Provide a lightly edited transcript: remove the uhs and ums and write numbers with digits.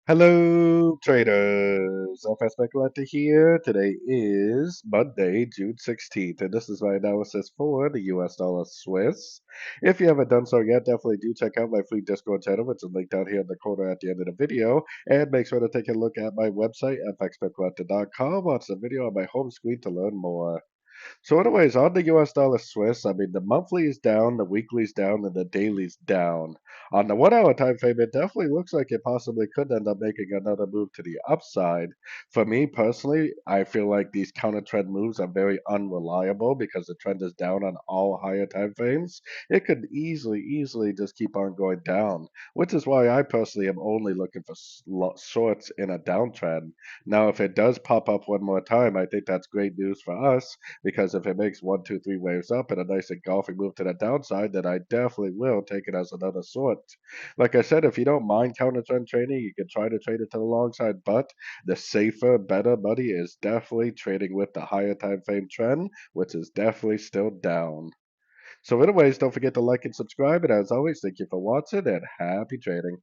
Hello, traders. FX Pip Collector here. Today is Monday, June 16th, and this is my analysis for the US dollar Swiss. If you haven't done so yet, definitely do check out my free Discord channel, which is linked down here in the corner at the end of the video. And make sure to take a look at my website, fxpipcollector.com. Watch the video on my home screen to learn more. So anyways, on the US dollar Swiss, I mean the monthly is down, the weekly's down, and the daily's down. On the 1 hour time frame, it definitely looks like it possibly could end up making another move to the upside. For me personally, I feel like these counter trend moves are very unreliable because the trend is down on all higher time frames. It could easily just keep on going down, which is why I personally am only looking for shorts in a downtrend. Now, if it does pop up one more time, I think that's great news for us because if it makes one, two, three waves up and a nice engulfing move to the downside, then I definitely will take it as another sort. Like I said, if you don't mind counter trend trading, you can try to trade it to the long side, but the safer, better money is definitely trading with the higher time frame trend, which is definitely still down. So anyways, don't forget to like and subscribe, and as always, thank you for watching and happy trading.